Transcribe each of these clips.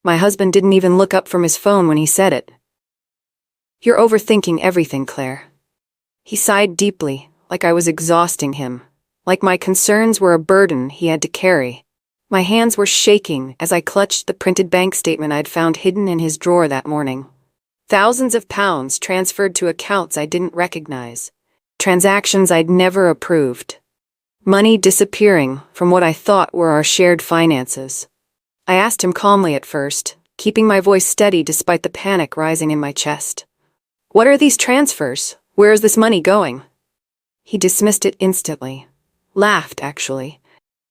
My husband didn't even look up from his phone when he said it. "You're overthinking everything, Claire." He sighed deeply, like I was exhausting him, like my concerns were a burden he had to carry. My hands were shaking as I clutched the printed bank statement I'd found hidden in his drawer that morning. Thousands of pounds transferred to accounts I didn't recognize. Transactions I'd never approved. Money disappearing from what I thought were our shared finances. I asked him calmly at first, keeping my voice steady despite the panic rising in my chest. "What are these transfers? Where is this money going?" He dismissed it instantly. Laughed, actually.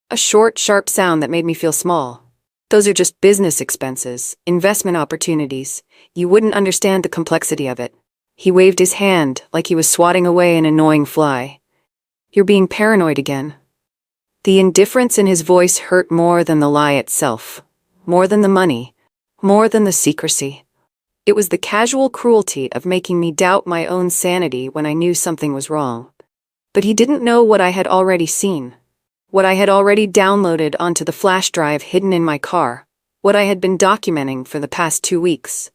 A short, sharp sound that made me feel small. "Those are just business expenses, investment opportunities. You wouldn't understand the complexity of it." He waved his hand like he was swatting away an annoying fly. "You're being paranoid again." The indifference in his voice hurt more than the lie itself. More than the money. More than the secrecy. It was the casual cruelty of making me doubt my own sanity when I knew something was wrong. But he didn't know what I had already seen. What I had already downloaded onto the flash drive hidden in my car. What I had been documenting for the past 2 weeks.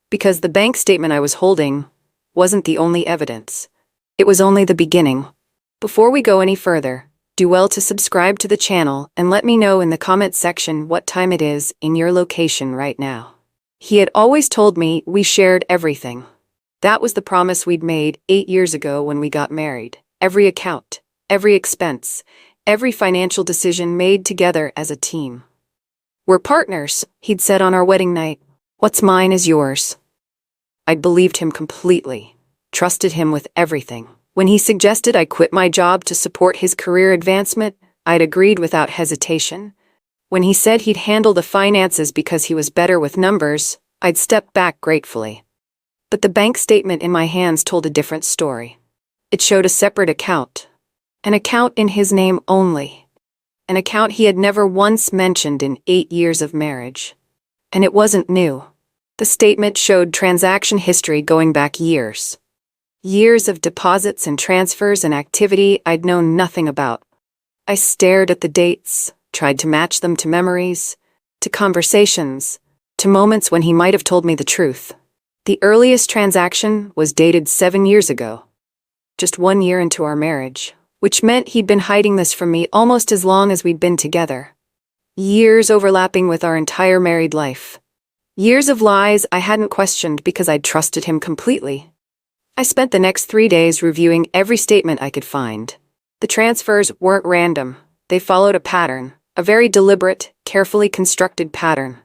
Because the bank statement I was holding wasn't the only evidence. It was only the beginning. Before we go any further, do well to subscribe to the channel and let me know in the comment section what time it is in your location right now. He had always told me we shared everything. That was the promise we'd made 8 years ago when we got married. Every account, every expense, every financial decision made together as a team. "We're partners," he'd said on our wedding night. "What's mine is yours." I'd believed him completely, trusted him with everything. When he suggested I quit my job to support his career advancement, I'd agreed without hesitation. When he said he'd handle the finances because he was better with numbers, I'd stepped back gratefully. But the bank statement in my hands told a different story. It showed a separate account. An account in his name only. An account he had never once mentioned in 8 years of marriage. And it wasn't new. The statement showed transaction history going back years. Years of deposits and transfers and activity I'd known nothing about. I stared at the dates, tried to match them to memories, to conversations, to moments when he might have told me the truth. The earliest transaction was dated 7 years ago. Just 1 year into our marriage, which meant he'd been hiding this from me almost as long as we'd been together. Years overlapping with our entire married life. Years of lies I hadn't questioned because I'd trusted him completely. I spent the next 3 days reviewing every statement I could find. The transfers weren't random. They followed a pattern, a very deliberate, carefully constructed pattern.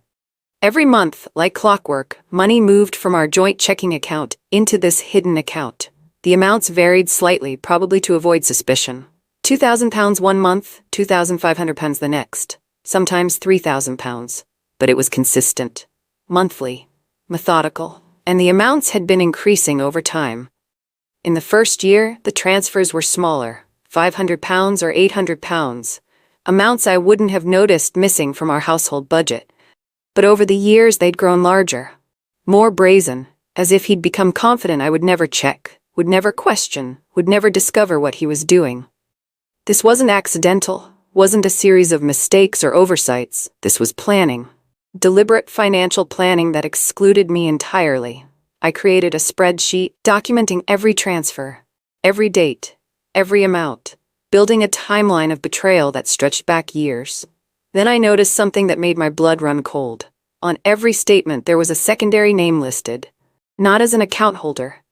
Every month, like clockwork, money moved from our joint checking account into this hidden account. The amounts varied slightly, probably to avoid suspicion. £2,000 one month, £2,500 the next, sometimes £3,000. But it was consistent. Monthly. Methodical. And the amounts had been increasing over time. In the first year, the transfers were smaller, £500 or £800, amounts I wouldn't have noticed missing from our household budget. But over the years they'd grown larger, more brazen, as if he'd become confident I would never check, would never question, would never discover what he was doing. This wasn't accidental, wasn't a series of mistakes or oversights. This was planning. Deliberate financial planning that excluded me entirely. I created a spreadsheet documenting every transfer, every date, every amount, building a timeline of betrayal that stretched back years. Then I noticed something that made my blood run cold. On every statement there was a secondary name listed, not as an account holder,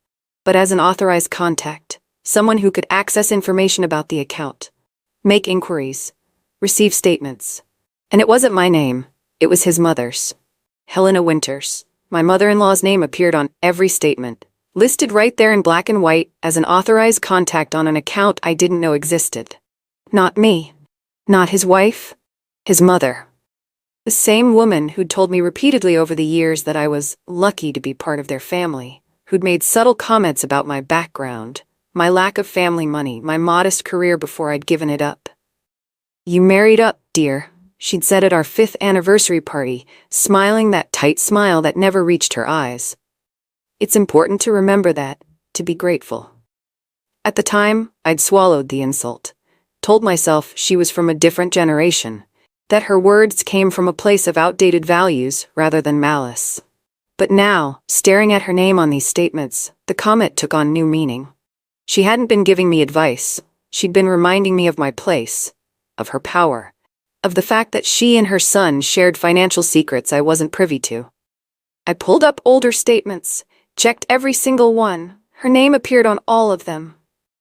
but as an authorized contact, someone who could access information about the account, make inquiries, receive statements. And it wasn't my name. It was his mother's. Helena Winters. My mother-in-law's name appeared on every statement, listed right there in black and white as an authorized contact on an account I didn't know existed. Not me. Not his wife. His mother. The same woman who'd told me repeatedly over the years that I was lucky to be part of their family, who'd made subtle comments about my background, my lack of family money, my modest career before I'd given it up. "You married up, dear," she'd said at our 5th anniversary party, smiling that tight smile that never reached her eyes. It's important to remember that, to be grateful. At the time, I'd swallowed the insult, told myself she was from a different generation, that her words came from a place of outdated values rather than malice. But now, staring at her name on these statements, the comment took on new meaning. She hadn't been giving me advice. She'd been reminding me of my place, of her power, of the fact that she and her son shared financial secrets I wasn't privy to. I pulled up older statements, checked every single one. Her name appeared on all of them,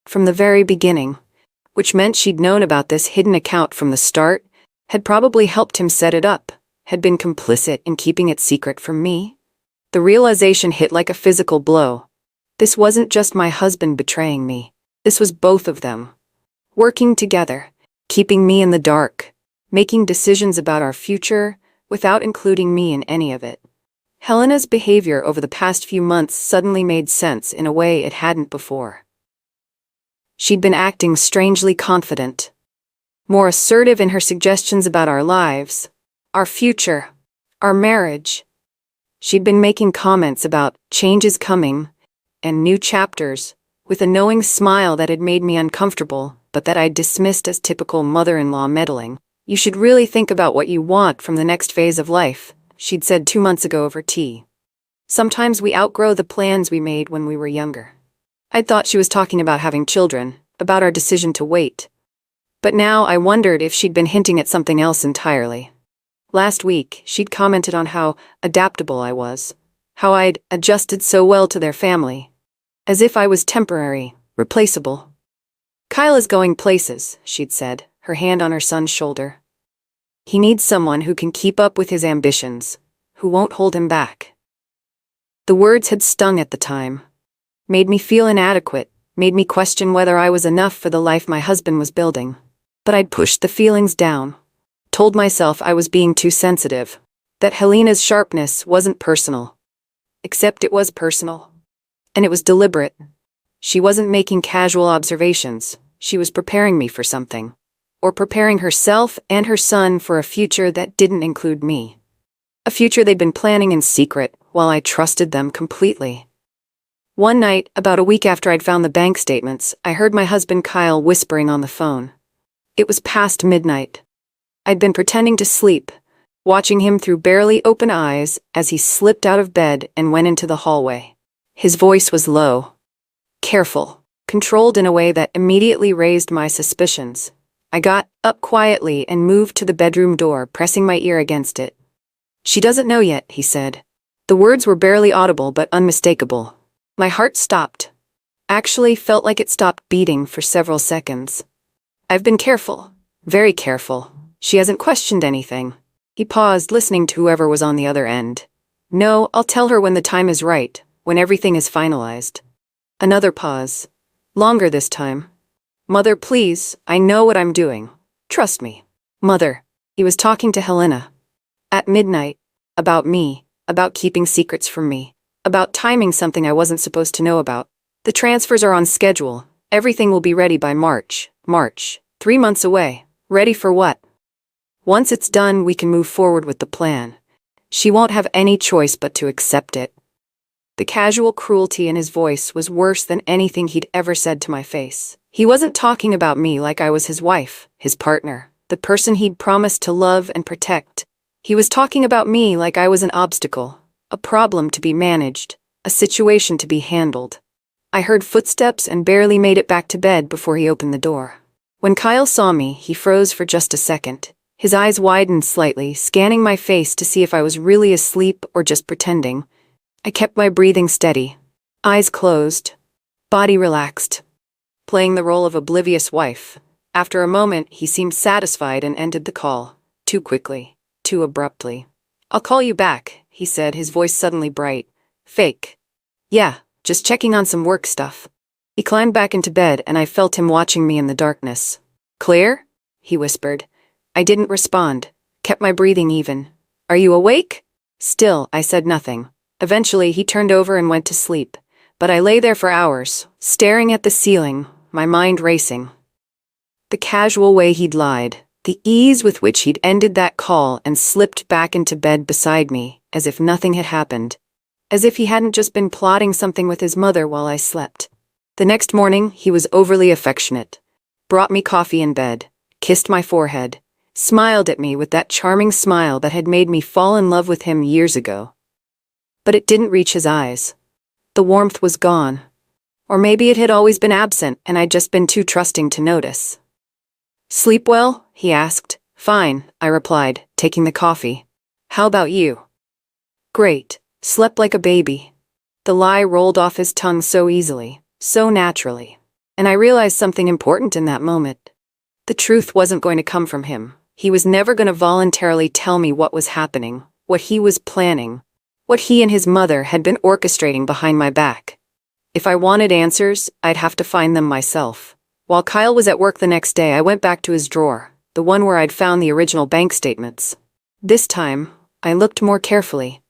from the very beginning, which meant she'd known about this hidden account from the start, had probably helped him set it up, had been complicit in keeping it secret from me. The realization hit like a physical blow. This wasn't just my husband betraying me. This was both of them, working together, keeping me in the dark, making decisions about our future without including me in any of it. Helena's behavior over the past few months suddenly made sense in a way it hadn't before. She'd been acting strangely confident, more assertive in her suggestions about our lives, our future, our marriage. She'd been making comments about changes coming and new chapters, with a knowing smile that had made me uncomfortable, but that I'd dismissed as typical mother-in-law meddling. "You should really think about what you want from the next phase of life," she'd said 2 months ago over tea. "Sometimes we outgrow the plans we made when we were younger." I'd thought she was talking about having children, about our decision to wait. But now I wondered if she'd been hinting at something else entirely. Last week, she'd commented on how adaptable I was, how I'd adjusted so well to their family, as if I was temporary, replaceable. "Kyle is going places," she'd said, her hand on her son's shoulder. "He needs someone who can keep up with his ambitions, who won't hold him back." The words had stung at the time, made me feel inadequate, made me question whether I was enough for the life my husband was building. But I'd pushed the feelings down, told myself I was being too sensitive, that Helena's sharpness wasn't personal. Except it was personal. And it was deliberate. She wasn't making casual observations, she was preparing me for something. Or preparing herself and her son for a future that didn't include me. A future they'd been planning in secret, while I trusted them completely. One night, about a week after I'd found the bank statements, I heard my husband Kyle whispering on the phone. It was past midnight. I'd been pretending to sleep, watching him through barely open eyes as he slipped out of bed and went into the hallway. His voice was low, careful, controlled in a way that immediately raised my suspicions. I got up quietly and moved to the bedroom door, pressing my ear against it. "She doesn't know yet," he said. The words were barely audible but unmistakable. My heart stopped. Actually felt like it stopped beating for several seconds. "I've been careful, very careful. She hasn't questioned anything." He paused, listening to whoever was on the other end. "No, I'll tell her when the time is right, when everything is finalized." Another pause. Longer this time. "Mother, please, I know what I'm doing. Trust me." "Mother." He was talking to Helena. At midnight. About me. About keeping secrets from me. About timing something I wasn't supposed to know about. "The transfers are on schedule. Everything will be ready by March. 3 months away. Ready for what? Once it's done, we can move forward with the plan. She won't have any choice but to accept it." The casual cruelty in his voice was worse than anything he'd ever said to my face. He wasn't talking about me like I was his wife, his partner, the person he'd promised to love and protect. He was talking about me like I was an obstacle, a problem to be managed, a situation to be handled. I heard footsteps and barely made it back to bed before he opened the door. When Kyle saw me, he froze for just a second. His eyes widened slightly, scanning my face to see if I was really asleep or just pretending. I kept my breathing steady, eyes closed, body relaxed, playing the role of oblivious wife. After a moment, he seemed satisfied and ended the call, too quickly, too abruptly. "I'll call you back," he said, his voice suddenly bright. "Fake." "Yeah, just checking on some work stuff." He climbed back into bed and I felt him watching me in the darkness. "Claire?" he whispered. I didn't respond, kept my breathing even. "Are you awake?" Still, I said nothing. Eventually, he turned over and went to sleep. But I lay there for hours, staring at the ceiling, my mind racing. The casual way he'd lied, the ease with which he'd ended that call and slipped back into bed beside me, as if nothing had happened. As if he hadn't just been plotting something with his mother while I slept. The next morning, he was overly affectionate. Brought me coffee in bed, kissed my forehead, smiled at me with that charming smile that had made me fall in love with him years ago. But it didn't reach his eyes. The warmth was gone. Or maybe it had always been absent and I'd just been too trusting to notice. "Sleep well?" he asked. "Fine," I replied, taking the coffee. "How about you?" "Great. Slept like a baby." The lie rolled off his tongue so easily, so naturally. And I realized something important in that moment. The truth wasn't going to come from him. He was never going to voluntarily tell me what was happening, what he was planning, what he and his mother had been orchestrating behind my back. If I wanted answers, I'd have to find them myself. While Kyle was at work the next day, I went back to his drawer, the one where I'd found the original bank statements. This time, I looked more carefully.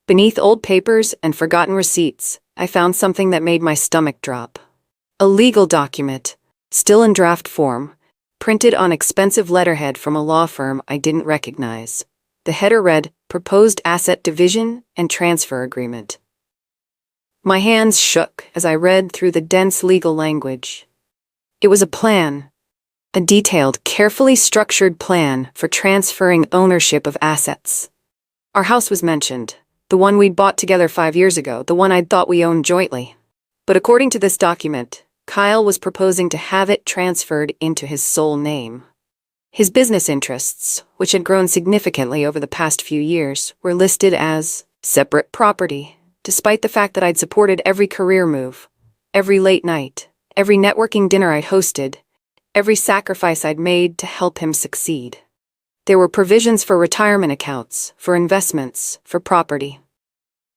Beneath old papers and forgotten receipts, I found something that made my stomach drop. A legal document, still in draft form, printed on expensive letterhead from a law firm I didn't recognize. The header read, "Proposed Asset Division and Transfer Agreement." My hands shook as I read through the dense legal language. It was a plan. A detailed, carefully structured plan for transferring ownership of assets. Our house was mentioned, the one we'd bought together 5 years ago, the one I'd thought we owned jointly. But according to this document, Kyle was proposing to have it transferred into his sole name. His business interests, which had grown significantly over the past few years, were listed as separate property, despite the fact that I'd supported every career move, every late night, every networking dinner I'd hosted, every sacrifice I'd made to help him succeed. There were provisions for retirement accounts, for investments, for property.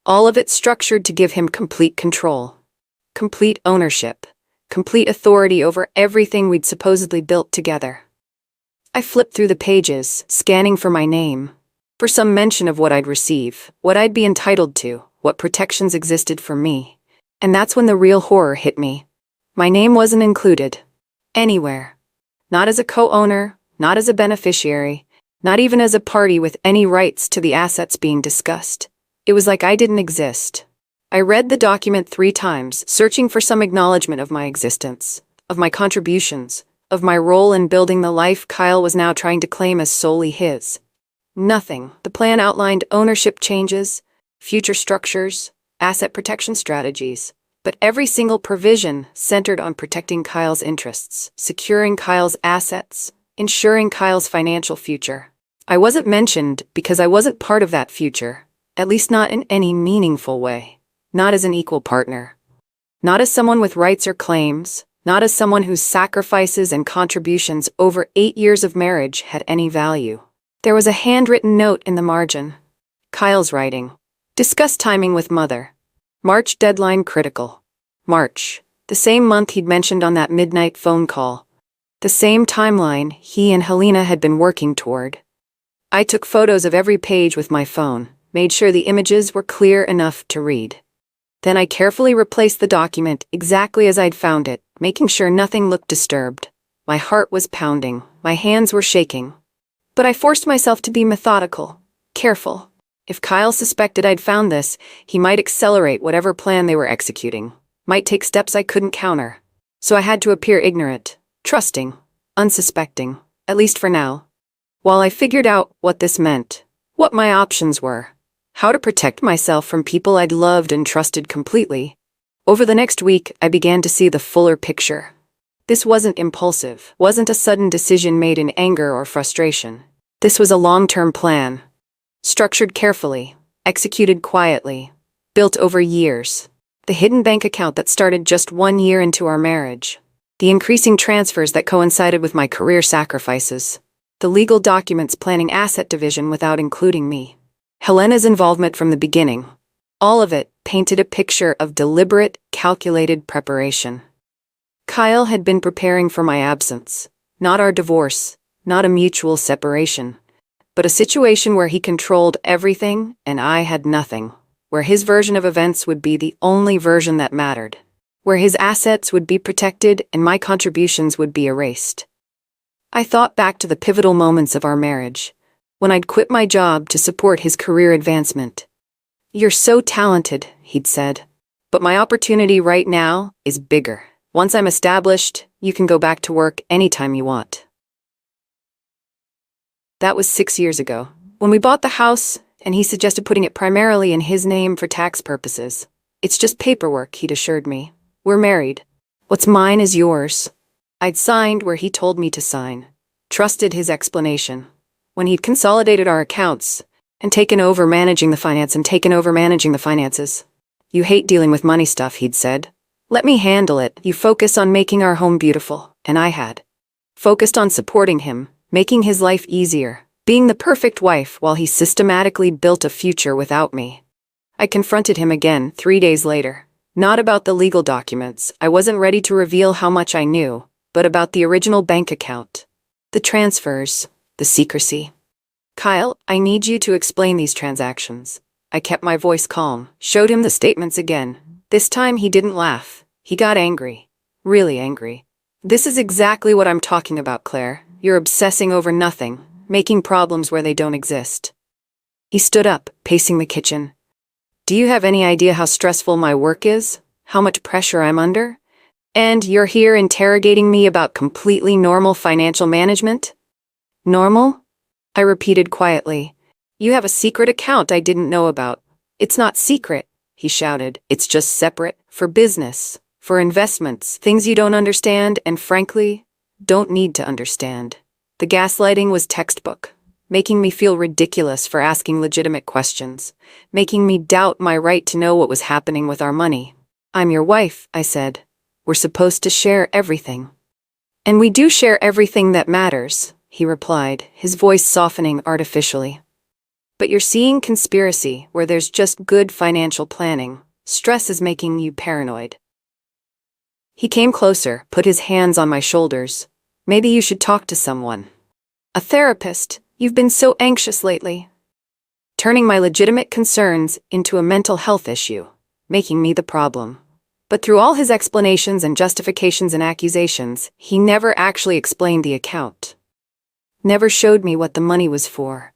All of it structured to give him complete control, complete ownership, complete authority over everything we'd supposedly built together. I flipped through the pages, scanning for my name, for some mention of what I'd receive, what I'd be entitled to, what protections existed for me. And that's when the real horror hit me. My name wasn't included. Anywhere. Not as a co-owner, not as a beneficiary, not even as a party with any rights to the assets being discussed. It was like I didn't exist. I read the document 3 times, searching for some acknowledgement of my existence, of my contributions, of my role in building the life Kyle was now trying to claim as solely his. Nothing. The plan outlined ownership changes, future structures, asset protection strategies, but every single provision centered on protecting Kyle's interests, securing Kyle's assets, ensuring Kyle's financial future. I wasn't mentioned because I wasn't part of that future, at least not in any meaningful way. Not as an equal partner. Not as someone with rights or claims, not as someone whose sacrifices and contributions over 8 years of marriage had any value. There was a handwritten note in the margin. Kyle's writing. Discuss timing with mother. March deadline critical. March. The same month he'd mentioned on that midnight phone call. The same timeline he and Helena had been working toward. I took photos of every page with my phone, made sure the images were clear enough to read. Then I carefully replaced the document exactly as I'd found it, making sure nothing looked disturbed. My heart was pounding, my hands were shaking. But I forced myself to be methodical, careful. If Kyle suspected I'd found this, he might accelerate whatever plan they were executing, might take steps I couldn't counter. So I had to appear ignorant, trusting, unsuspecting, at least for now. While I figured out what this meant, what my options were, how to protect myself from people I'd loved and trusted completely, over the next week I began to see the fuller picture. This wasn't impulsive, wasn't a sudden decision made in anger or frustration. This was a long-term plan. Structured carefully, executed quietly, built over years. The hidden bank account that started just 1 year into our marriage. The increasing transfers that coincided with my career sacrifices. The legal documents planning asset division without including me. Helena's involvement from the beginning. All of it painted a picture of deliberate, calculated preparation. Kyle had been preparing for my absence. Not our divorce, not a mutual separation. But a situation where he controlled everything and I had nothing. Where his version of events would be the only version that mattered. Where his assets would be protected and my contributions would be erased. I thought back to the pivotal moments of our marriage, when I'd quit my job to support his career advancement. "You're so talented," he'd said. "But my opportunity right now is bigger. Once I'm established, you can go back to work anytime you want." That was 6 years ago, when we bought the house, and he suggested putting it primarily in his name for tax purposes. It's just paperwork, he'd assured me. We're married. What's mine is yours. I'd signed where he told me to sign. Trusted his explanation. When he'd consolidated our accounts, and taken over managing the finances. You hate dealing with money stuff, he'd said. Let me handle it. You focus on making our home beautiful, and I had. Focused on supporting him, making his life easier, being the perfect wife while he systematically built a future without me. I confronted him again 3 days later. Not about the legal documents. I wasn't ready to reveal how much I knew, but about the original bank account. The transfers, the secrecy. Kyle, I need you to explain these transactions. I kept my voice calm, showed him the statements again. This time he didn't laugh. He got angry. Really angry. This is exactly what I'm talking about, Claire. You're obsessing over nothing, making problems where they don't exist. He stood up, pacing the kitchen. Do you have any idea how stressful my work is? How much pressure I'm under? And you're here interrogating me about completely normal financial management? Normal? I repeated quietly. You have a secret account I didn't know about. It's not secret, he shouted. It's just separate, for business, for investments, things you don't understand and, frankly, don't need to understand. The gaslighting was textbook, making me feel ridiculous for asking legitimate questions, making me doubt my right to know what was happening with our money. I'm your wife, I said. We're supposed to share everything. And we do share everything that matters, he replied, his voice softening artificially. But you're seeing conspiracy where there's just good financial planning. Stress is making you paranoid. He came closer, put his hands on my shoulders. Maybe you should talk to someone. A therapist. You've been so anxious lately. Turning my legitimate concerns into a mental health issue, making me the problem. But through all his explanations and justifications and accusations, he never actually explained the account. Never showed me what the money was for.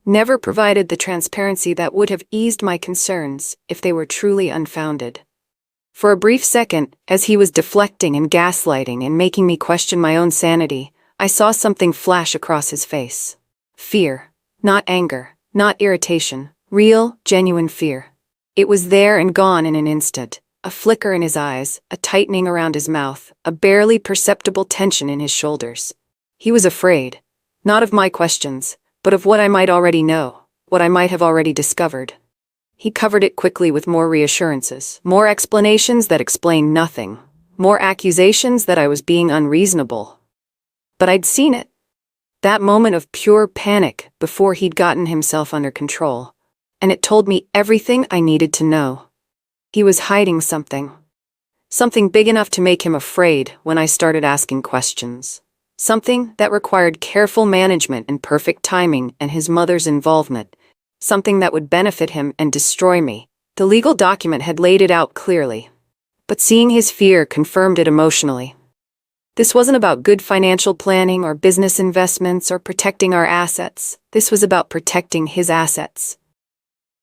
Never provided the transparency that would have eased my concerns if they were truly unfounded. For a brief second, as he was deflecting and gaslighting and making me question my own sanity, I saw something flash across his face. Fear. Not anger. Not irritation. Real, genuine fear. It was there and gone in an instant. A flicker in his eyes, a tightening around his mouth, a barely perceptible tension in his shoulders. He was afraid. Not of my questions, but of what I might already know, what I might have already discovered. He covered it quickly with more reassurances, more explanations that explained nothing, more accusations that I was being unreasonable. But I'd seen it. That moment of pure panic before he'd gotten himself under control, and it told me everything I needed to know. He was hiding something. Something big enough to make him afraid when I started asking questions. Something that required careful management and perfect timing and his mother's involvement. Something that would benefit him and destroy me. The legal document had laid it out clearly. But seeing his fear confirmed it emotionally. This wasn't about good financial planning or business investments or protecting our assets. This was about protecting his assets.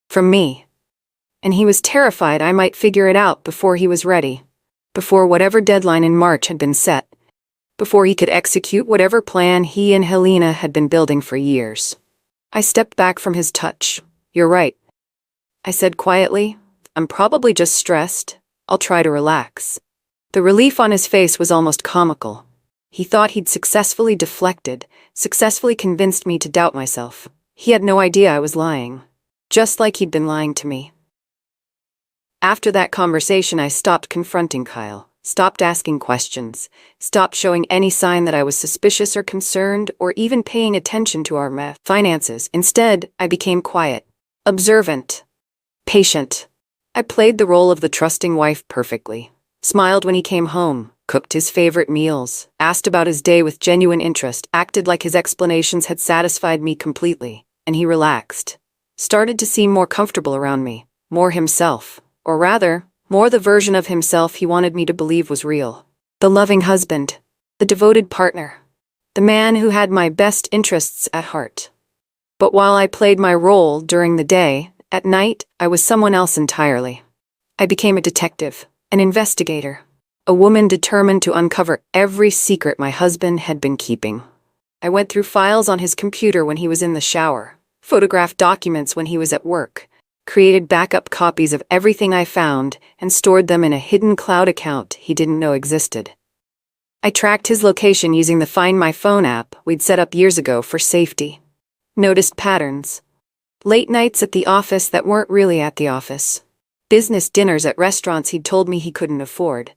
From me. And he was terrified I might figure it out before he was ready. Before whatever deadline in March had been set. Before he could execute whatever plan he and Helena had been building for years. I stepped back from his touch. You're right. I said quietly, I'm probably just stressed. I'll try to relax. The relief on his face was almost comical. He thought he'd successfully deflected, successfully convinced me to doubt myself. He had no idea I was lying. Just like he'd been lying to me. After that conversation, I stopped confronting Kyle. Stopped asking questions, stopped showing any sign that I was suspicious or concerned or even paying attention to our finances. Instead, I became quiet, observant, patient. I played the role of the trusting wife perfectly, smiled when he came home, cooked his favorite meals, asked about his day with genuine interest, acted like his explanations had satisfied me completely, and he relaxed, started to seem more comfortable around me, more himself, or rather, more the version of himself he wanted me to believe was real. The loving husband. The devoted partner. The man who had my best interests at heart. But while I played my role during the day, at night, I was someone else entirely. I became a detective, an investigator, a woman determined to uncover every secret my husband had been keeping. I went through files on his computer when he was in the shower, photographed documents when he was at work, created backup copies of everything I found, and stored them in a hidden cloud account he didn't know existed. I tracked his location using the Find My Phone app we'd set up years ago for safety. Noticed patterns. Late nights at the office that weren't really at the office. Business dinners at restaurants he'd told me he couldn't afford.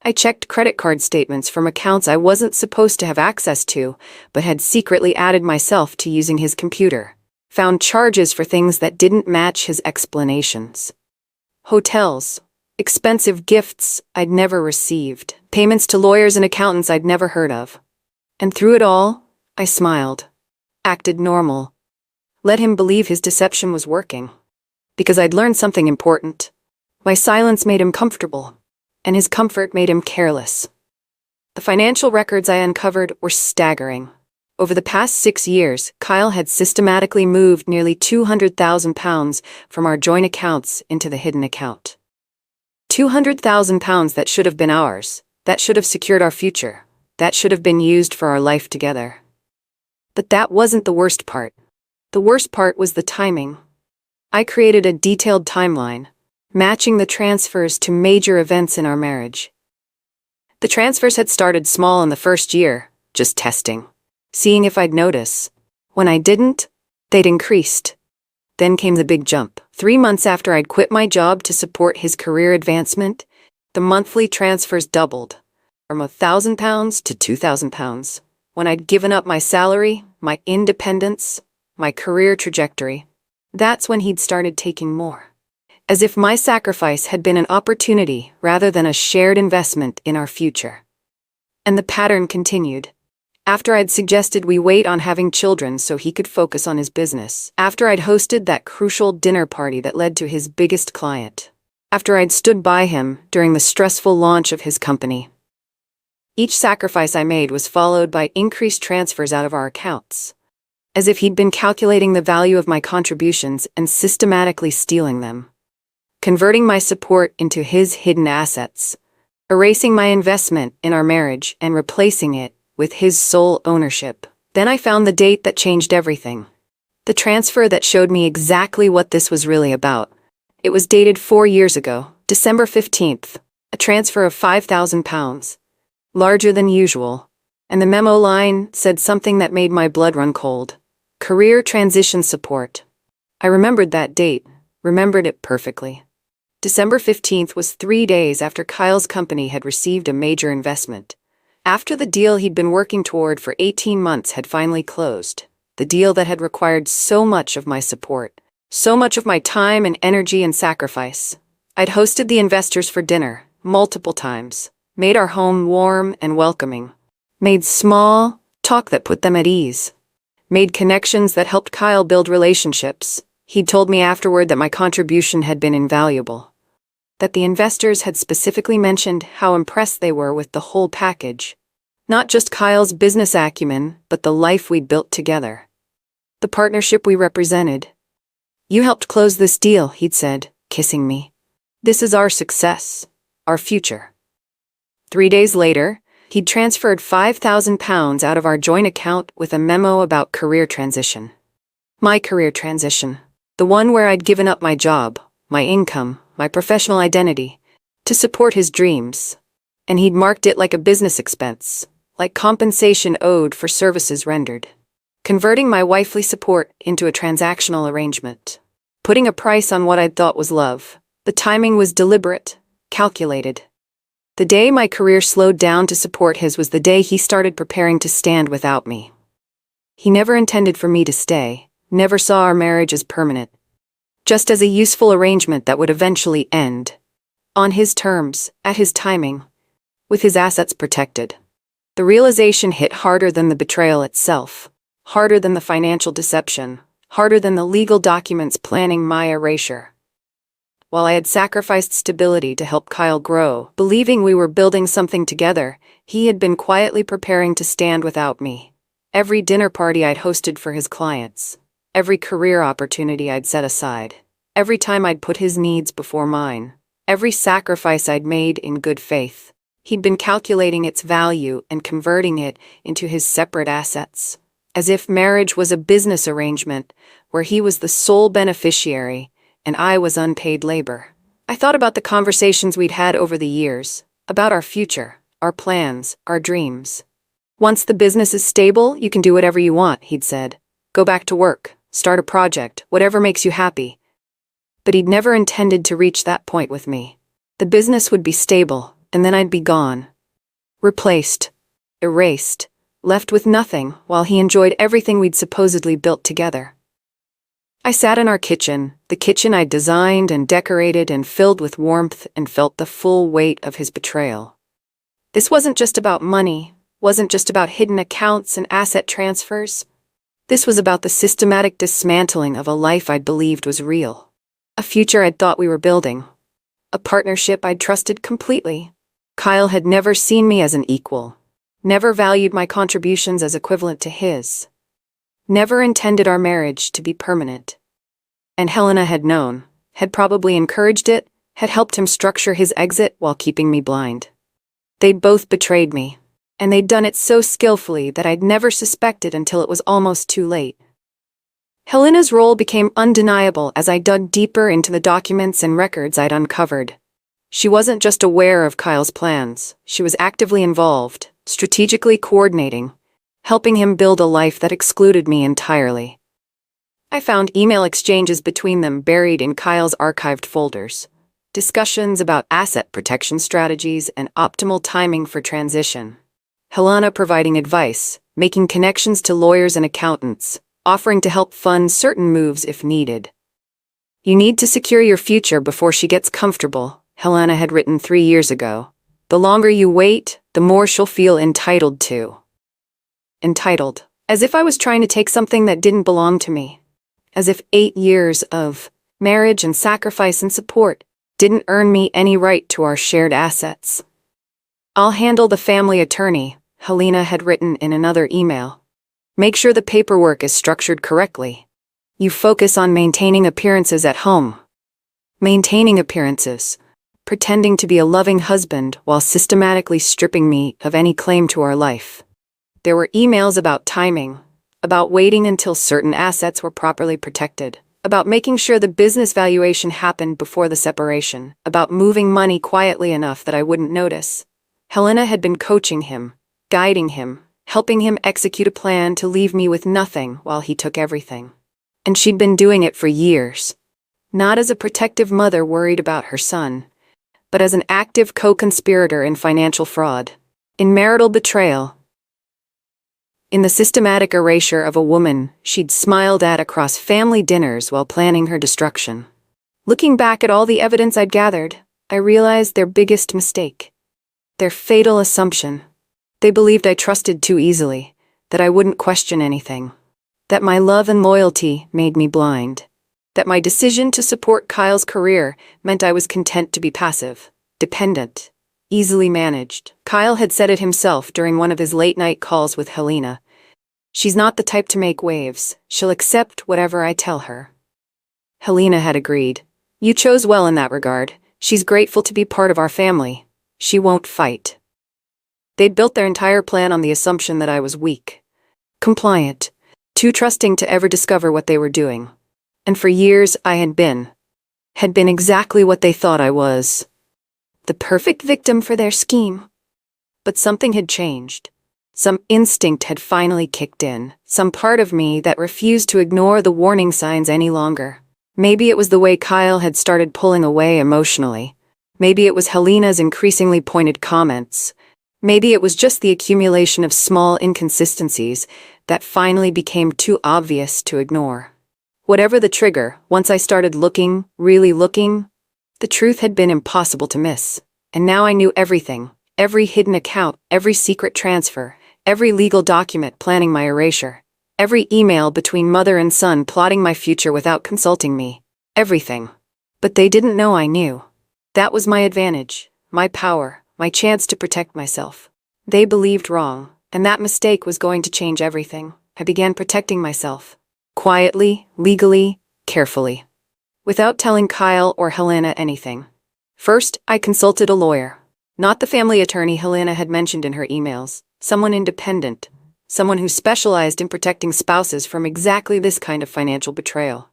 I checked credit card statements from accounts I wasn't supposed to have access to, but had secretly added myself to using his computer. Found charges for things that didn't match his explanations. Hotels. Expensive gifts I'd never received. Payments to lawyers and accountants I'd never heard of. And through it all, I smiled. Acted normal. Let him believe his deception was working. Because I'd learned something important. My silence made him comfortable, and his comfort made him careless. The financial records I uncovered were staggering. Over the past 6 years, Kyle had systematically moved nearly £200,000 from our joint accounts into the hidden account. £200,000 that should have been ours, that should have secured our future, that should have been used for our life together. But that wasn't the worst part. The worst part was the timing. I created a detailed timeline, matching the transfers to major events in our marriage. The transfers had started small in the first year, just testing, seeing if I'd notice. When I didn't, they'd increased. Then came the big jump. 3 months after I'd quit my job to support his career advancement, the monthly transfers doubled, from £1,000 to £2,000. When I'd given up my salary, my independence, my career trajectory, that's when he'd started taking more. As if my sacrifice had been an opportunity rather than a shared investment in our future. And the pattern continued. After I'd suggested we wait on having children so he could focus on his business. After I'd hosted that crucial dinner party that led to his biggest client. After I'd stood by him during the stressful launch of his company. Each sacrifice I made was followed by increased transfers out of our accounts. As if he'd been calculating the value of my contributions and systematically stealing them. Converting my support into his hidden assets. Erasing my investment in our marriage and replacing it with his sole ownership. Then I found the date that changed everything. The transfer that showed me exactly what this was really about. It was dated 4 years ago, December 15th, a transfer of £5,000, larger than usual, and the memo line said something that made my blood run cold. Career transition support. I remembered that date, remembered it perfectly. December 15th was 3 days after Kyle's company had received a major investment. After the deal he'd been working toward for 18 months had finally closed, the deal that had required so much of my support, so much of my time and energy and sacrifice. I'd hosted the investors for dinner, multiple times, made our home warm and welcoming, made small talk that put them at ease, made connections that helped Kyle build relationships. He'd told me afterward that my contribution had been invaluable. That the investors had specifically mentioned how impressed they were with the whole package. Not just Kyle's business acumen, but the life we'd built together. The partnership we represented. You helped close this deal, he'd said, kissing me. This is our success, our future. 3 days later, he'd transferred £5,000 out of our joint account with a memo about career transition. My career transition. The one where I'd given up my job, my income, my professional identity, to support his dreams. And he'd marked it like a business expense, like compensation owed for services rendered. Converting my wifely support into a transactional arrangement. Putting a price on what I'd thought was love. The timing was deliberate, calculated. The day my career slowed down to support his was the day he started preparing to stand without me. He never intended for me to stay, never saw our marriage as permanent. Just as a useful arrangement that would eventually end. On his terms, at his timing, with his assets protected. The realization hit harder than the betrayal itself, harder than the financial deception, harder than the legal documents planning my erasure. While I had sacrificed stability to help Kyle grow, believing we were building something together, he had been quietly preparing to stand without me. Every dinner party I'd hosted for his clients. Every career opportunity I'd set aside, every time I'd put his needs before mine, every sacrifice I'd made in good faith, He'd been calculating its value and converting it into his separate assets, as if marriage was a business arrangement where he was the sole beneficiary and I was unpaid labor. I thought about the conversations we'd had over the years, about our future, our plans, our dreams. Once the business is stable, you can do whatever you want, he'd said. Go back to work, start a project, whatever makes you happy. But he'd never intended to reach that point with me. The business would be stable, and then I'd be gone. Replaced. Erased. Left with nothing, while he enjoyed everything we'd supposedly built together. I sat in our kitchen, the kitchen I'd designed and decorated and filled with warmth, and felt the full weight of his betrayal. This wasn't just about money, wasn't just about hidden accounts and asset transfers. This was about the systematic dismantling of a life I'd believed was real. A future I'd thought we were building. A partnership I'd trusted completely. Kyle had never seen me as an equal. Never valued my contributions as equivalent to his. Never intended our marriage to be permanent. And Helena had known, had probably encouraged it, had helped him structure his exit while keeping me blind. They'd both betrayed me, and they'd done it so skillfully that I'd never suspected until it was almost too late. Helena's role became undeniable as I dug deeper into the documents and records I'd uncovered. She wasn't just aware of Kyle's plans, she was actively involved, strategically coordinating, helping him build a life that excluded me entirely. I found email exchanges between them buried in Kyle's archived folders, discussions about asset protection strategies and optimal timing for transition. Helena providing advice, making connections to lawyers and accountants, offering to help fund certain moves if needed. You need to secure your future before she gets comfortable, Helena had written 3 years ago. The longer you wait, the more she'll feel entitled to. Entitled. As if I was trying to take something that didn't belong to me. As if 8 years of marriage and sacrifice and support didn't earn me any right to our shared assets. I'll handle the family attorney, Helena had written in another email. Make sure the paperwork is structured correctly. You focus on maintaining appearances at home. Maintaining appearances. Pretending to be a loving husband while systematically stripping me of any claim to our life. There were emails about timing, about waiting until certain assets were properly protected, about making sure the business valuation happened before the separation, about moving money quietly enough that I wouldn't notice. Helena had been coaching him, guiding him, helping him execute a plan to leave me with nothing while he took everything. And she'd been doing it for years. Not as a protective mother worried about her son, but as an active co-conspirator in financial fraud, in marital betrayal, in the systematic erasure of a woman she'd smiled at across family dinners while planning her destruction. Looking back at all the evidence I'd gathered, I realized their biggest mistake. Their fatal assumption. They believed I trusted too easily, that I wouldn't question anything, that my love and loyalty made me blind, that my decision to support Kyle's career meant I was content to be passive, dependent, easily managed. Kyle had said it himself during one of his late-night calls with Helena. She's not the type to make waves. She'll accept whatever I tell her. Helena had agreed. You chose well in that regard. She's grateful to be part of our family. She won't fight. They'd built their entire plan on the assumption that I was weak, compliant, too trusting to ever discover what they were doing. And for years I had been exactly what they thought I was. The perfect victim for their scheme. But something had changed. Some instinct had finally kicked in, some part of me that refused to ignore the warning signs any longer. Maybe it was the way Kyle had started pulling away emotionally. Maybe it was Helena's increasingly pointed comments. Maybe it was just the accumulation of small inconsistencies that finally became too obvious to ignore. Whatever the trigger, once I started looking, really looking, the truth had been impossible to miss. And now I knew everything, every hidden account, every secret transfer, every legal document planning my erasure, every email between mother and son plotting my future without consulting me. Everything. But they didn't know I knew. That was my advantage, my power. My chance to protect myself. They believed wrong, and that mistake was going to change everything. I began protecting myself. Quietly, legally, carefully. Without telling Kyle or Helena anything. First, I consulted a lawyer. Not the family attorney Helena had mentioned in her emails, someone independent, someone who specialized in protecting spouses from exactly this kind of financial betrayal.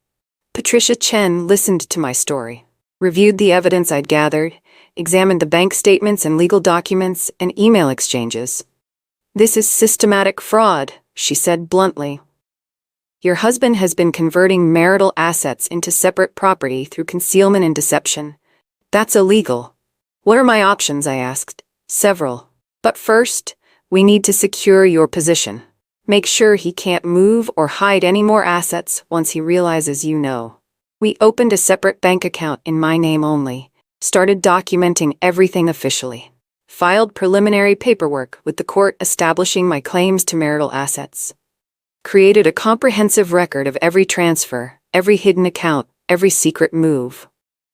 Patricia Chen listened to my story, reviewed the evidence I'd gathered, examined the bank statements and legal documents and email exchanges. "This is systematic fraud," she said bluntly. "Your husband has been converting marital assets into separate property through concealment and deception. That's illegal." "What are my options?" I asked. "Several. But first, we need to secure your position. Make sure he can't move or hide any more assets once he realizes you know." We opened a separate bank account in my name only, started documenting everything officially, filed preliminary paperwork with the court establishing my claims to marital assets, created a comprehensive record of every transfer, every hidden account, every secret move.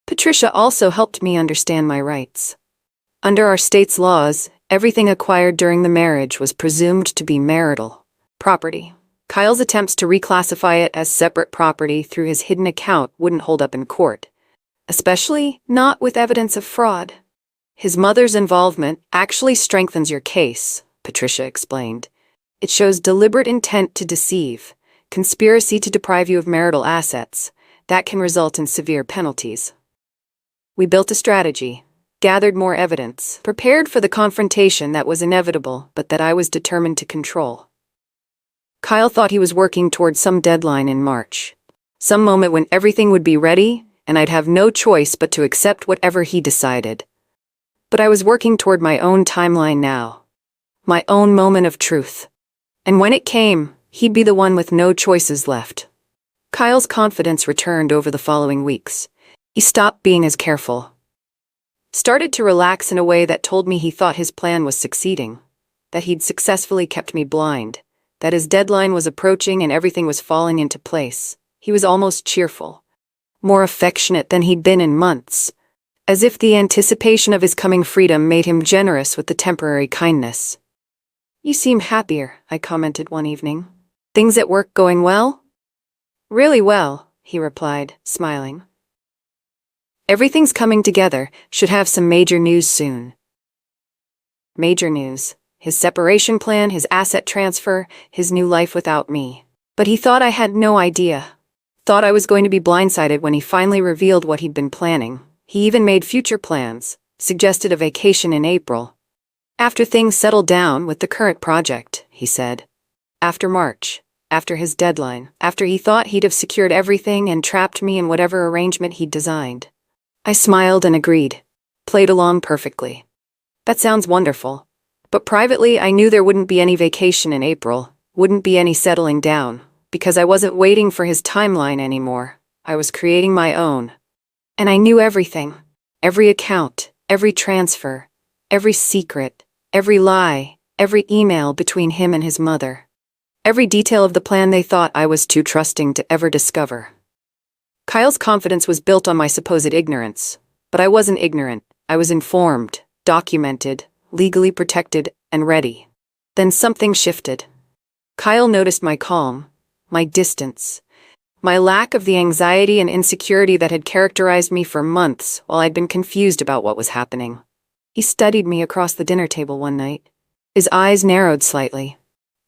Patricia also helped me understand my rights. Under our state's laws, everything acquired during the marriage was presumed to be marital property. Kyle's attempts to reclassify it as separate property through his hidden account wouldn't hold up in court, especially not with evidence of fraud. "His mother's involvement actually strengthens your case," Patricia explained. "It shows deliberate intent to deceive, conspiracy to deprive you of marital assets. That can result in severe penalties." We built a strategy, gathered more evidence, prepared for the confrontation that was inevitable but that I was determined to control. Kyle thought he was working toward some deadline in March, some moment when everything would be ready and I'd have no choice but to accept whatever he decided. But I was working toward my own timeline now, my own moment of truth. And when it came, he'd be the one with no choices left. Kyle's confidence returned over the following weeks. He stopped being as careful, started to relax in a way that told me he thought his plan was succeeding, that he'd successfully kept me blind, that his deadline was approaching and everything was falling into place. He was almost cheerful, more affectionate than he'd been in months, as if the anticipation of his coming freedom made him generous with the temporary kindness. "You seem happier," I commented one evening. "Things at work going well?" "Really well," he replied, smiling. "Everything's coming together, should have some major news soon." Major news. His separation plan, his asset transfer, his new life without me. But he thought I had no idea. Thought I was going to be blindsided when he finally revealed what he'd been planning. He even made future plans, suggested a vacation in April. "After things settled down with the current project," he said. "After March, after his deadline, after he thought he'd have secured everything and trapped me in whatever arrangement he'd designed." I smiled and agreed. Played along perfectly. "That sounds wonderful. But privately, I knew there wouldn't be any vacation in April, wouldn't be any settling down, because I wasn't waiting for his timeline anymore. I was creating my own. And I knew everything. Every account, every transfer, every secret, every lie, every email between him and his mother. Every detail of the plan they thought I was too trusting to ever discover. Kyle's confidence was built on my supposed ignorance, but I wasn't ignorant. I was informed, documented, legally protected, and ready. Then something shifted. Kyle noticed my calm, my distance, my lack of the anxiety and insecurity that had characterized me for months while I'd been confused about what was happening. He studied me across the dinner table one night. His eyes narrowed slightly.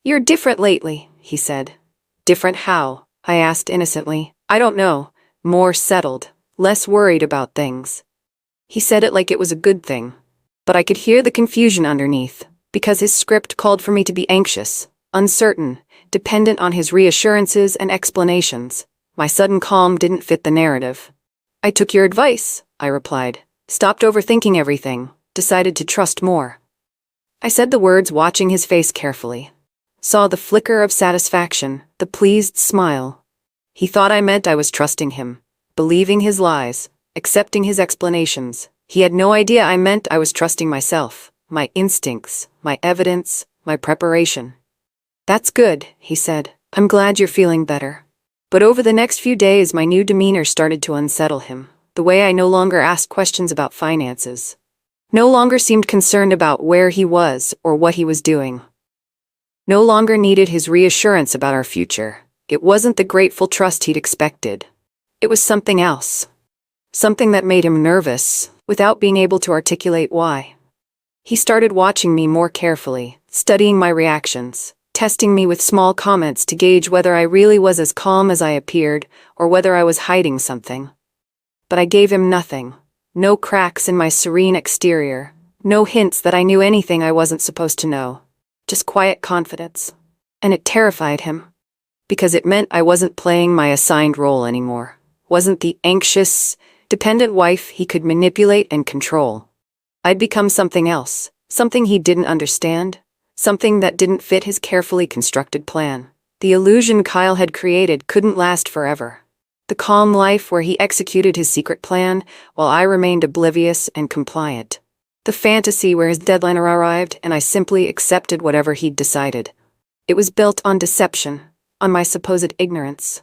"You're different lately," he said. "Different how?" I asked innocently. "I don't know. More settled, less worried about things." He said it like it was a good thing. But I could hear the confusion underneath, because his script called for me to be anxious, uncertain, dependent on his reassurances and explanations. My sudden calm didn't fit the narrative. "I took your advice," I replied. "Stopped overthinking everything, decided to trust more." I said the words watching his face carefully. Saw the flicker of satisfaction, the pleased smile. He thought I meant I was trusting him, believing his lies, accepting his explanations. He had no idea I meant I was trusting myself, my instincts, my evidence, my preparation. "That's good," he said. "I'm glad you're feeling better." But over the next few days, my new demeanor started to unsettle him. The way I no longer asked questions about finances. No longer seemed concerned about where he was or what he was doing. No longer needed his reassurance about our future. It wasn't the grateful trust he'd expected. It was something else. Something that made him nervous, without being able to articulate why. He started watching me more carefully, studying my reactions, testing me with small comments to gauge whether I really was as calm as I appeared, or whether I was hiding something. But I gave him nothing. No cracks in my serene exterior. No hints that I knew anything I wasn't supposed to know. Just quiet confidence. And it terrified him. Because it meant I wasn't playing my assigned role anymore. Wasn't the anxious, dependent wife he could manipulate and control. I'd become something else. Something he didn't understand. Something that didn't fit his carefully constructed plan. The illusion Kyle had created couldn't last forever. The calm life where he executed his secret plan, while I remained oblivious and compliant. The fantasy where his deadline arrived and I simply accepted whatever he'd decided. It was built on deception, on my supposed ignorance.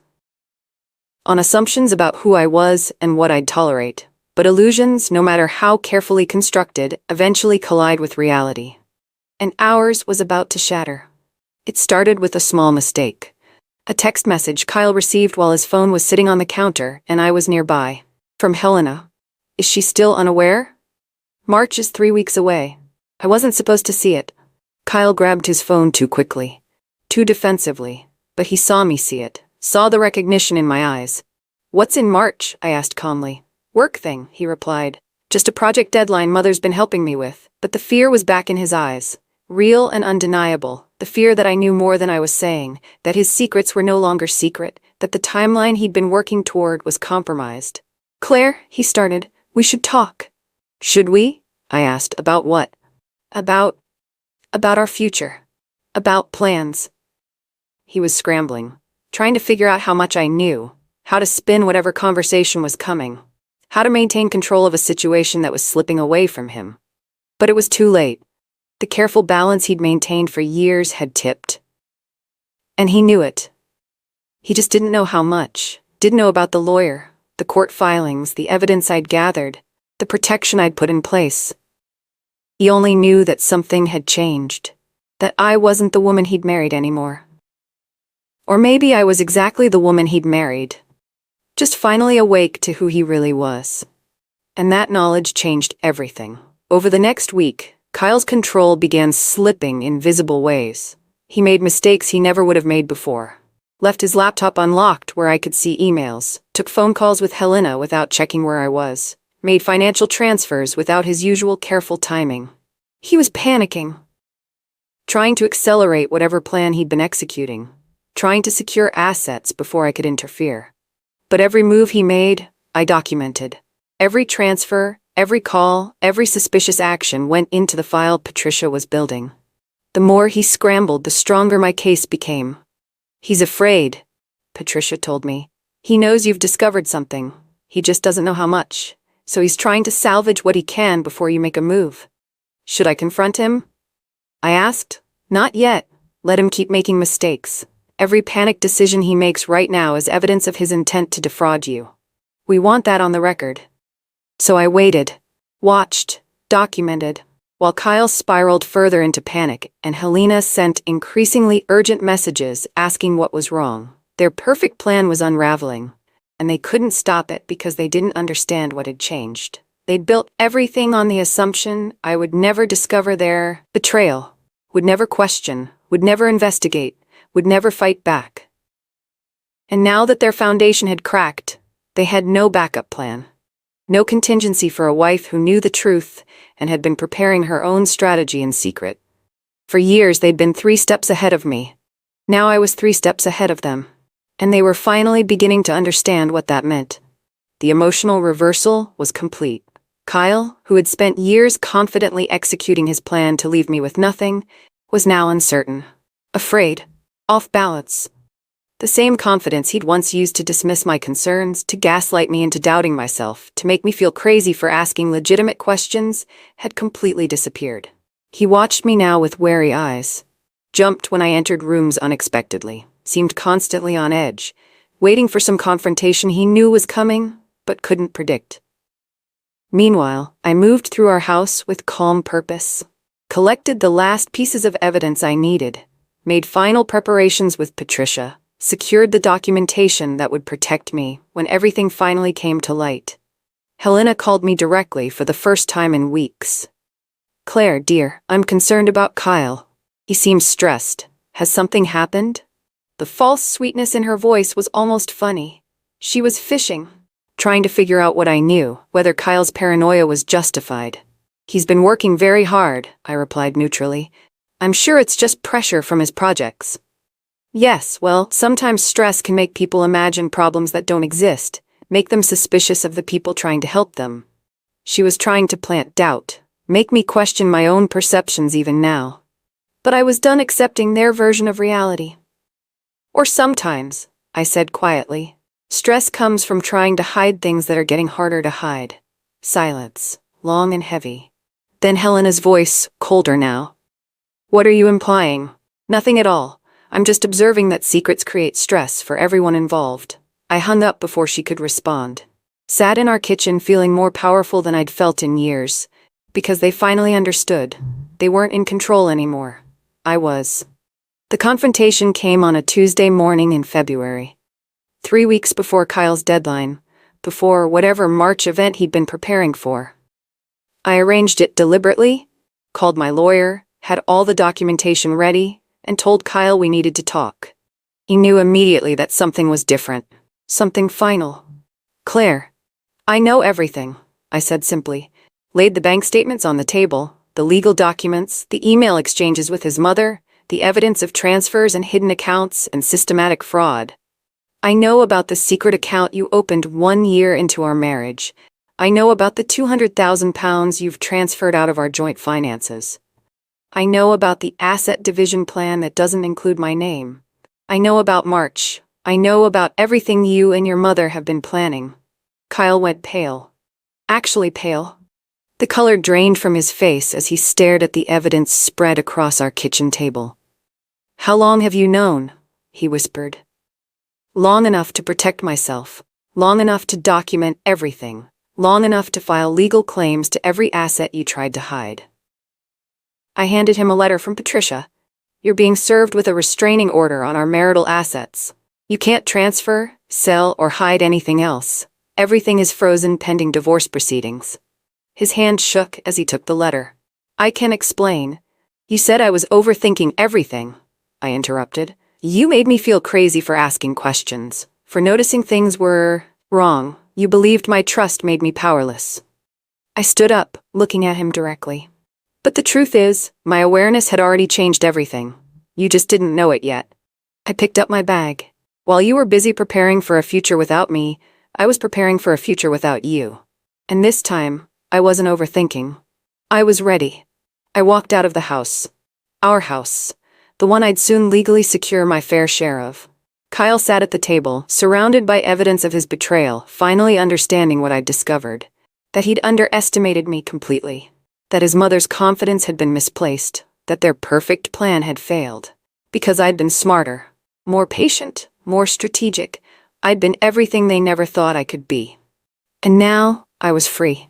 On assumptions about who I was and what I'd tolerate. But illusions, no matter how carefully constructed, eventually collide with reality. And ours was about to shatter. It started with a small mistake. A text message Kyle received while his phone was sitting on the counter and I was nearby. From Helena. Is she still unaware? March is 3 weeks away. I wasn't supposed to see it. Kyle grabbed his phone too quickly. Too defensively. But he saw me see it. Saw the recognition in my eyes. What's in March? I asked calmly. Work thing, he replied. Just a project deadline Mother's been helping me with. But the fear was back in his eyes. Real and undeniable. The fear that I knew more than I was saying, that his secrets were no longer secret, that the timeline he'd been working toward was compromised. Claire, he started, we should talk. Should we? I asked. About what? About our future. About plans. He was scrambling, trying to figure out how much I knew, how to spin whatever conversation was coming, how to maintain control of a situation that was slipping away from him. But it was too late. The careful balance he'd maintained for years had tipped. And he knew it. He just didn't know how much. Didn't know about the lawyer, the court filings, the evidence I'd gathered, the protection I'd put in place. He only knew that something had changed. That I wasn't the woman he'd married anymore. Or maybe I was exactly the woman he'd married. Just finally awake to who he really was. And that knowledge changed everything. Over the next week, Kyle's control began slipping in visible ways. He made mistakes he never would have made before. Left his laptop unlocked where I could see emails. Took phone calls with Helena without checking where I was. Made financial transfers without his usual careful timing. He was panicking. Trying to accelerate whatever plan he'd been executing. Trying to secure assets before I could interfere. But every move he made, I documented. Every transfer, every call, every suspicious action went into the file Patricia was building. The more he scrambled, the stronger my case became. He's afraid, Patricia told me. He knows you've discovered something. He just doesn't know how much. So he's trying to salvage what he can before you make a move. Should I confront him? I asked. Not yet. Let him keep making mistakes. Every panicked decision he makes right now is evidence of his intent to defraud you. We want that on the record. So I waited, watched, documented, while Kyle spiraled further into panic and Helena sent increasingly urgent messages asking what was wrong. Their perfect plan was unraveling, and they couldn't stop it because they didn't understand what had changed. They'd built everything on the assumption I would never discover their betrayal, would never question, would never investigate, would never fight back. And now that their foundation had cracked, they had no backup plan. No contingency for a wife who knew the truth and had been preparing her own strategy in secret. For years they'd been 3 steps ahead of me. Now I was 3 steps ahead of them. And they were finally beginning to understand what that meant. The emotional reversal was complete. Kyle, who had spent years confidently executing his plan to leave me with nothing, was now uncertain. Afraid. Off balance. The same confidence he'd once used to dismiss my concerns, to gaslight me into doubting myself, to make me feel crazy for asking legitimate questions, had completely disappeared. He watched me now with wary eyes. Jumped when I entered rooms unexpectedly. Seemed constantly on edge, waiting for some confrontation he knew was coming, but couldn't predict. Meanwhile, I moved through our house with calm purpose. Collected the last pieces of evidence I needed. Made final preparations with Patricia. Secured the documentation that would protect me when everything finally came to light. Helena called me directly for the first time in weeks. Claire, dear, I'm concerned about Kyle. He seems stressed. Has something happened? The false sweetness in her voice was almost funny. She was fishing, trying to figure out what I knew, whether Kyle's paranoia was justified. He's been working very hard, I replied neutrally. I'm sure it's just pressure from his projects. Yes, well, sometimes stress can make people imagine problems that don't exist, make them suspicious of the people trying to help them. She was trying to plant doubt, make me question my own perceptions even now. But I was done accepting their version of reality. Or sometimes, I said quietly, stress comes from trying to hide things that are getting harder to hide. Silence, long and heavy. Then Helena's voice, colder now. What are you implying? Nothing at all. I'm just observing that secrets create stress for everyone involved. I hung up before she could respond. Sat in our kitchen feeling more powerful than I'd felt in years, because they finally understood. They weren't in control anymore. I was. The confrontation came on a Tuesday morning in February. 3 weeks before Kyle's deadline, before whatever March event he'd been preparing for. I arranged it deliberately, called my lawyer, had all the documentation ready, and told Kyle we needed to talk. He knew immediately that something was different, something final. Claire, I know everything, I said simply. Laid the bank statements on the table, the legal documents, the email exchanges with his mother, the evidence of transfers and hidden accounts and systematic fraud. I know about the secret account you opened 1 year into our marriage. I know about the £200,000 you've transferred out of our joint finances. I know about the asset division plan that doesn't include my name. I know about March. I know about everything you and your mother have been planning. Kyle went pale. Actually pale. The color drained from his face as he stared at the evidence spread across our kitchen table. How long have you known? He whispered. Long enough to protect myself. Long enough to document everything. Long enough to file legal claims to every asset you tried to hide. I handed him a letter from Patricia. You're being served with a restraining order on our marital assets. You can't transfer, sell, or hide anything else. Everything is frozen pending divorce proceedings. His hand shook as he took the letter. I can explain. You said I was overthinking everything, I interrupted. You made me feel crazy for asking questions, for noticing things were wrong. You believed my trust made me powerless. I stood up, looking at him directly. But the truth is, my awareness had already changed everything. You just didn't know it yet. I picked up my bag. While you were busy preparing for a future without me, I was preparing for a future without you. And this time, I wasn't overthinking. I was ready. I walked out of the house. Our house. The one I'd soon legally secure my fair share of. Kyle sat at the table, surrounded by evidence of his betrayal, finally understanding what I'd discovered. That he'd underestimated me completely. That his mother's confidence had been misplaced, that their perfect plan had failed. Because I'd been smarter, more patient, more strategic. I'd been everything they never thought I could be. And now, I was free.